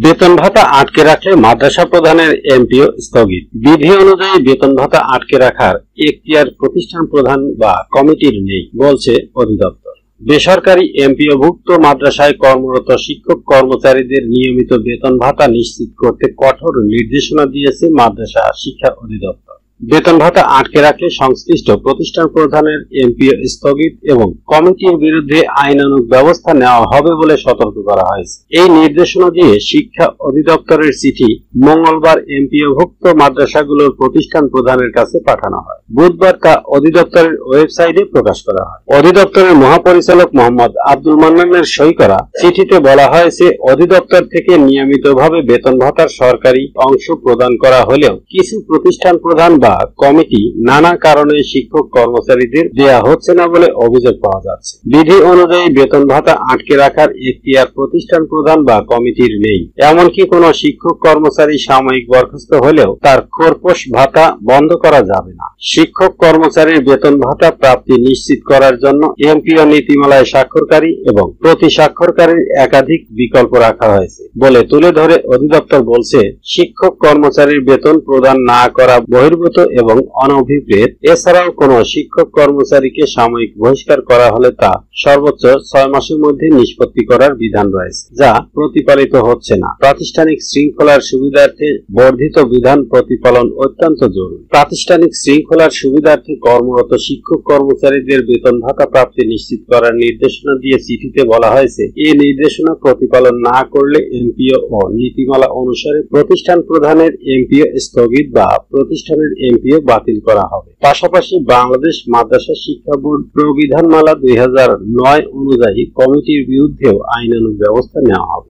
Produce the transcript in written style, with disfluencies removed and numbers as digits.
বেতন ভাতা আটকে রাখলে মাদ্রাসা প্রধানের এমপিও স্থগিত। বিধি অনুযায়ী বেতন ভাতা আটকে রাখার এখতিয়ার প্রতিষ্ঠান প্রধান বা কমিটির নেই বলছে অধিদপ্তর। বেসরকারি এমপিওভুক্ত মাদ্রাসায় কর্মরত শিক্ষক কর্মচারীদের নিয়মিত বেতন ভাতা নিশ্চিত করতে কঠোর নির্দেশনা দিয়েছে মাদ্রাসা শিক্ষা অধিদপ্তর। বেতন ভাতা আটকে রাখলে সংশ্লিষ্ট প্রতিষ্ঠান প্রধানের এমপিও স্থগিত এবং কমিটির বিরুদ্ধে আইনানুগ ব্যবস্থা নেওয়া হবে বলে সতর্ক করা হয়েছে। এই নির্দেশনা দিয়ে শিক্ষা অধিদপ্তরের চিঠি মঙ্গলবার এমপিওভুক্ত মাদ্রাসাগুলোর প্রতিষ্ঠান প্রধানের কাছে পাঠানো হয়। বুধবার তা অধিদপ্তরের ওয়েবসাইটে প্রকাশ করা হয়। অধিদপ্তরের মহাপরিচালক মোহাম্মদ আব্দুল মান্নানের সই করা চিঠিতে বলা হয়েছে, অধিদপ্তর থেকে নিয়মিতভাবে বেতন ভাতার সরকারি অংশ প্রদান করা হলেও কিছু প্রতিষ্ঠান প্রধান বা কমিটি নানা কারণে শিক্ষক কর্মচারীদের দেয়া হচ্ছে না বলে অভিযোগ পাওয়া যাচ্ছে। বিধি অনুযায়ী বেতন ভাতা আটকে রাখার এখতিয়ার প্রতিষ্ঠান প্রধান বা কমিটির নেই। এমনকি কোন শিক্ষক কর্মচারী সাময়িক বরখাস্ত হলেও তার খোরপোশ ভাতা বন্ধ করা যাবে না। শিক্ষক কর্মচারীর বেতন ভাতা প্রাপ্তি নিশ্চিত করার জন্য এমপিও নীতিমালায় স্বাক্ষরকারী এবং প্রতি স্বাক্ষরকারীর একাধিক বিকল্প রাখা হয়েছে বলে তুলে ধরে অধিদপ্তর বলছে, শিক্ষক কর্মচারীর বেতন প্রদান না করা বহির্ভূত এবং অনভিপ্রেত। এছাড়াও কোন শিক্ষক কর্মচারীকে সাময়িক বহিষ্কার করা হলে তা সর্বোচ্চ 6 মাসের মধ্যে নিষ্পত্তি করার বিধান রয়েছে, যা প্রতিপালিত হচ্ছে না। প্রাতিষ্ঠানিক শৃঙ্খলার সুবিধার্থে বর্ধিত বিধান প্রতিপালন অত্যন্ত জরুরি। প্রাতিষ্ঠানিক শৃঙ্খলার সুবিধার্থে কর্মরত শিক্ষক কর্মচারীদের বেতন ভাতা প্রাপ্তি নিশ্চিত করার নির্দেশনা দিয়ে চিঠিতে বলা হয়েছে, এই নির্দেশনা প্রতিপালন না করলে এমপিও ও নীতিমালা অনুসারে প্রতিষ্ঠান প্রধানের এমপিও স্থগিত বা প্রতিষ্ঠানের এমপিও বাতিল করা হবে। পাশাপাশি বাংলাদেশ মাদ্রাসা শিক্ষা বোর্ড প্রবিধানমালা 2009 অনুযায়ী কমিটির বিরুদ্ধেও আইনানুগ ব্যবস্থা নেওয়া হবে।